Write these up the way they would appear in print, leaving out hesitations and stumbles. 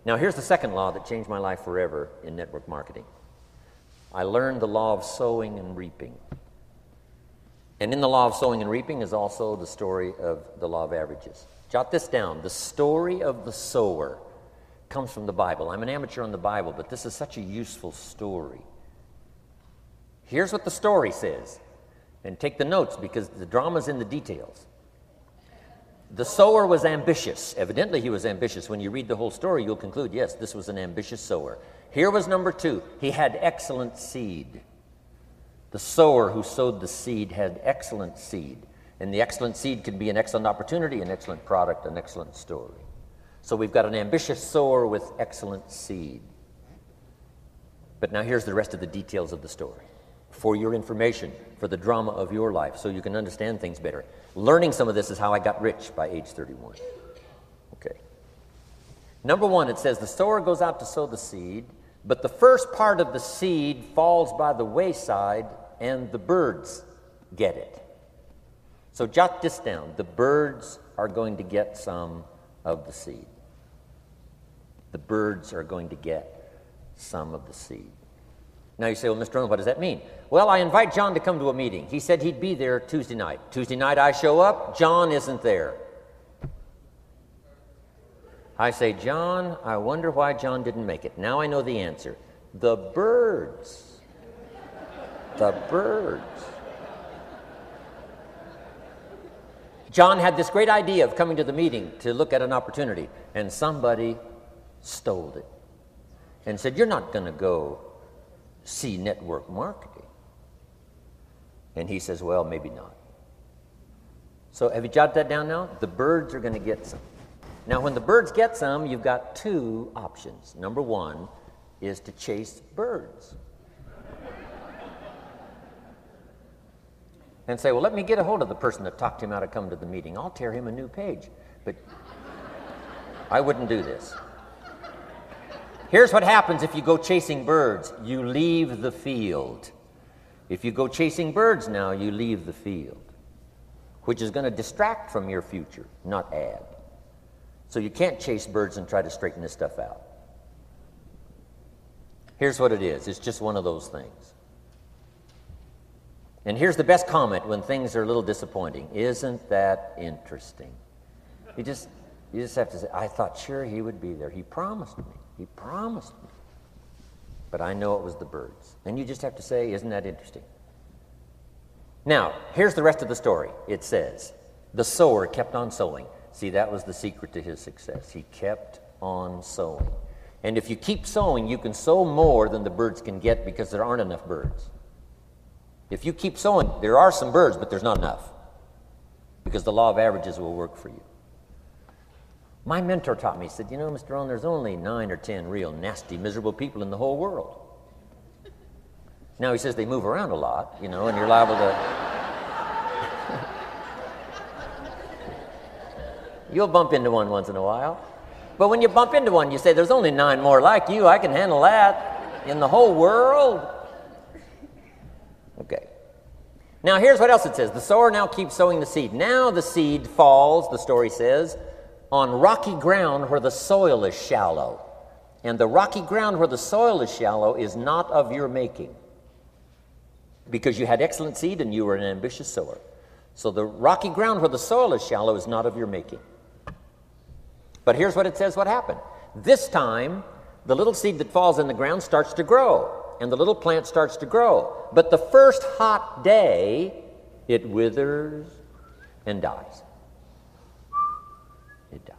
Now, here's the second law that changed my life forever in network marketing. I learned the law of sowing and reaping. And in the law of sowing and reaping is also the story of the law of averages. Jot this down. The story of the sower comes from the Bible. I'm an amateur on the Bible, but this is such a useful story. Here's what the story says. And take the notes because the drama's in the details. The sower was ambitious. Evidently, he was ambitious. When you read the whole story, you'll conclude, yes, this was an ambitious sower. Here was number 2. He had excellent seed. The sower who sowed the seed had excellent seed. And the excellent seed can be an excellent opportunity, an excellent product, an excellent story. So we've got an ambitious sower with excellent seed. But now here's the rest of the details of the story. For your information, for the drama of your life, so you can understand things better. Learning some of this is how I got rich by age 31. Okay. Number 1, it says the sower goes out to sow the seed, but the first part of the seed falls by the wayside and the birds get it. So jot this down. The birds are going to get some of the seed. The birds are going to get some of the seed. Now you say, well, Mr. Rohn, what does that mean? Well, I invite John to come to a meeting. He said he'd be there Tuesday night. Tuesday night I show up, John isn't there. I say, John, I wonder why John didn't make it. Now I know the answer. The birds. The birds. John had this great idea of coming to the meeting to look at an opportunity, and somebody stole it and said, you're not going to go see network marketing. And he says, well, maybe not. So have you jotted that down now? The birds are going to get some. Now, when the birds get some, you've got 2 options. Number 1 is to chase birds. And say, well, let me get a hold of the person that talked him out of coming to the meeting. I'll tear him a new page. But I wouldn't do this. Here's what happens if you go chasing birds. You leave the field. If you go chasing birds now, you leave the field, which is going to distract from your future, not add. So you can't chase birds and try to straighten this stuff out. Here's what it is. It's just one of those things. And here's the best comment when things are a little disappointing. Isn't that interesting? You just have to say, I thought sure he would be there. He promised me. He promised me. But I know it was the birds. And you just have to say, isn't that interesting? Now, here's the rest of the story. It says, the sower kept on sowing. See, that was the secret to his success. He kept on sowing. And if you keep sowing, you can sow more than the birds can get because there aren't enough birds. If you keep sowing, there are some birds, but there's not enough because the law of averages will work for you. My mentor taught me, he said, you know, Mr. Rohn, there's only 9 or 10 real nasty, miserable people in the whole world. Now, he says they move around a lot, you know, and you're liable to... You'll bump into one once in a while. But when you bump into one, you say, there's only 9 more like you. I can handle that in the whole world. Okay. Now, here's what else it says. The sower now keeps sowing the seed. Now the seed falls, the story says, on rocky ground where the soil is shallow. And the rocky ground where the soil is shallow is not of your making, because you had excellent seed and you were an ambitious sower. So the rocky ground where the soil is shallow is not of your making. But here's what it says what happened. This time, the little seed that falls in the ground starts to grow, and the little plant starts to grow. But the first hot day, it withers and dies. It dies.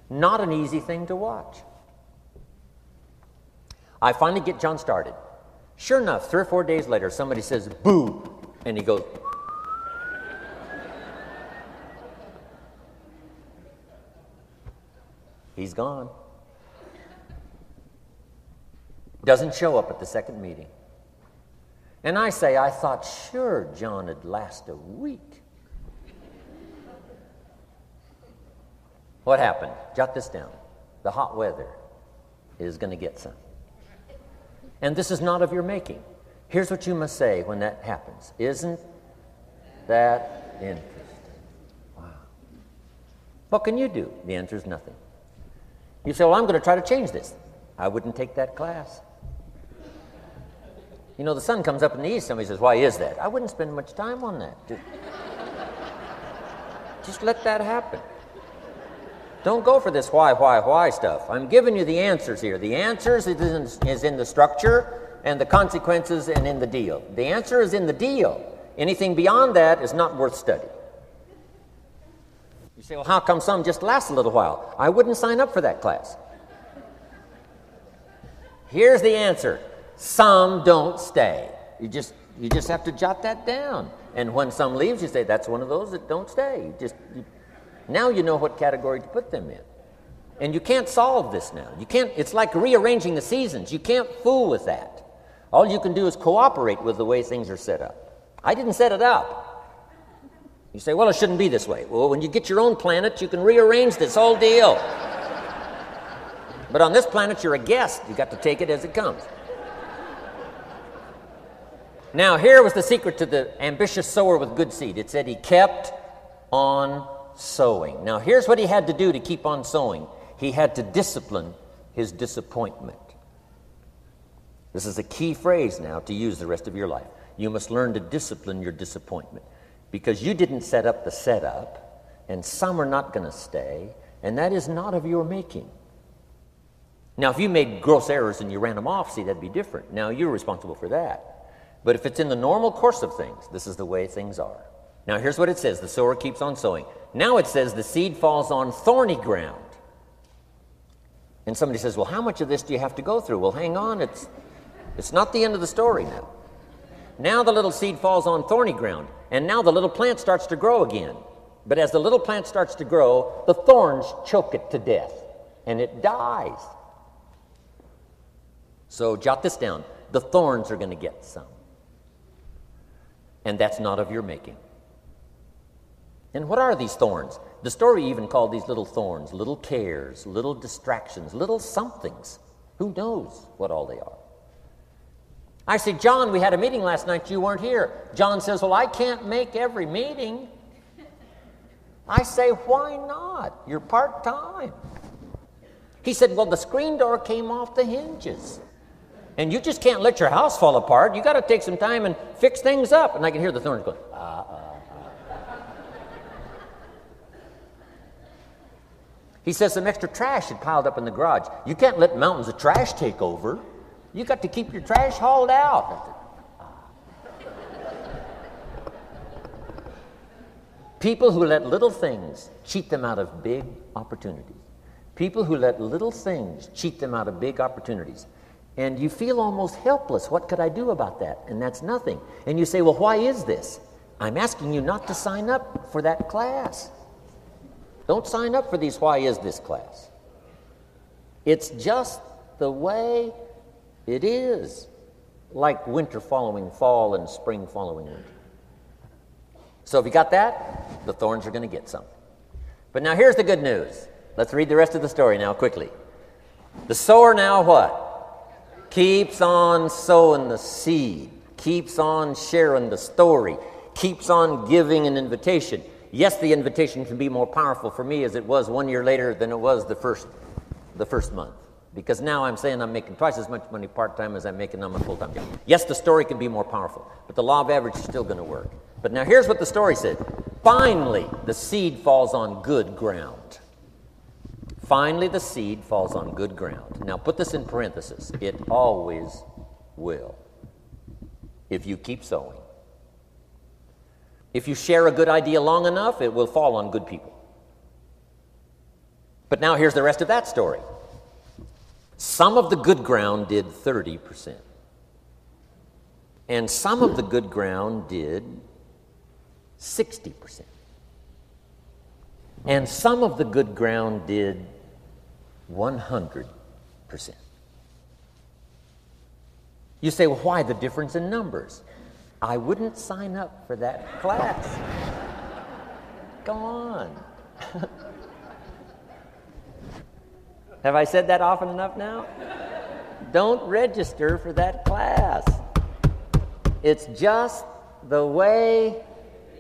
Not an easy thing to watch. I finally get John started. Sure enough, 3 or 4 days later, somebody says, boo, and he goes, he's gone. Doesn't show up at the second meeting. And I say, I thought sure John would last a week. What happened? Jot this down. The hot weather is going to get some. And this is not of your making. Here's what you must say when that happens. Isn't that interesting? Wow. What can you do? The answer is nothing. You say, well, I'm going to try to change this. I wouldn't take that class. You know, the sun comes up in the east. Somebody says, why is that? I wouldn't spend much time on that. Just let that happen. Don't go for this why stuff. I'm giving you the answers here. The answers is in the structure and the consequences and in the deal. The answer is in the deal. Anything beyond that is not worth study. You say, well, how come some just last a little while? I wouldn't sign up for that class. Here's the answer. Some don't stay. You just have to jot that down. And when some leaves, you say, that's one of those that don't stay. Now you know what category to put them in. And you can't solve this now. It's like rearranging the seasons. You can't fool with that. All you can do is cooperate with the way things are set up. I didn't set it up. You say, well, it shouldn't be this way. Well, when you get your own planet, you can rearrange this whole deal. But on this planet, you're a guest. You got to take it as it comes. Now, here was the secret to the ambitious sower with good seed. It said he kept on sowing. Now, here's what he had to do to keep on sowing. He had to discipline his disappointment. This is a key phrase now to use the rest of your life. You must learn to discipline your disappointment, because you didn't set up the setup, and some are not going to stay, and that is not of your making. Now, if you made gross errors and you ran them off, see, that'd be different. Now, you're responsible for that. But if it's in the normal course of things, this is the way things are. Now, here's what it says. The sower keeps on sowing. Now it says the seed falls on thorny ground. And somebody says, well, how much of this do you have to go through? Well, hang on. It's not the end of the story now. Now the little seed falls on thorny ground, and now the little plant starts to grow again. But as the little plant starts to grow, the thorns choke it to death, and it dies. So jot this down. The thorns are going to get some. And that's not of your making. And what are these thorns? The story even called these little thorns, little cares, little distractions, little somethings. Who knows what all they are? I say, John, we had a meeting last night. You weren't here. John says, well, I can't make every meeting. I say, why not? You're part-time. He said, well, the screen door came off the hinges. And you just can't let your house fall apart. You got to take some time and fix things up. And I can hear the thorns going, He says some extra trash had piled up in the garage. You can't let mountains of trash take over. You got to keep your trash hauled out. People who let little things cheat them out of big opportunities. People who let little things cheat them out of big opportunities. And you feel almost helpless. What could I do about that? And that's nothing. And you say, well, why is this? I'm asking you not to sign up for that class. Don't sign up for these why is this class. It's just the way it is. Like winter following fall and spring following winter. So if you got that, the thorns are going to get some. But now here's the good news. Let's read the rest of the story now quickly. The sower now what? Keeps on sowing the seed, keeps on sharing the story, keeps on giving an invitation. Yes, the invitation can be more powerful for me as it was 1 year later than it was the first month. Because now I'm saying I'm making twice as much money part-time as I'm making on my full-time job. Yes, the story can be more powerful, but the law of average is still going to work. But now here's what the story said. Finally, the seed falls on good ground. Finally, the seed falls on good ground. Now, put this in parentheses. It always will, if you keep sowing. If you share a good idea long enough, it will fall on good people. But now here's the rest of that story. Some of the good ground did 30%. And some of the good ground did 60%. And some of the good ground did 100%. You say, well, why the difference in numbers? I wouldn't sign up for that class. Come on. Have I said that often enough now? Don't register for that class. It's just the way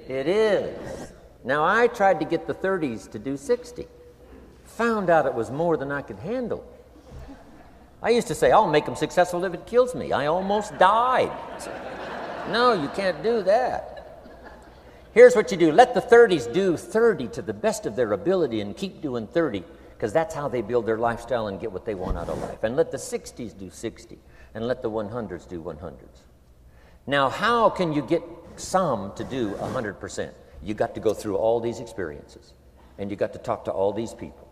it is. Now, I tried to get the 30s to do 60. found out it was more than I could handle. I used to say, I'll make them successful if it kills me. I almost died. No, you can't do that. Here's what you do. Let the 30s do 30 to the best of their ability and keep doing 30, because that's how they build their lifestyle and get what they want out of life. And let the 60s do 60, and let the 100s do 100s. Now, how can you get some to do 100%? You got to go through all these experiences, and you got to talk to all these people.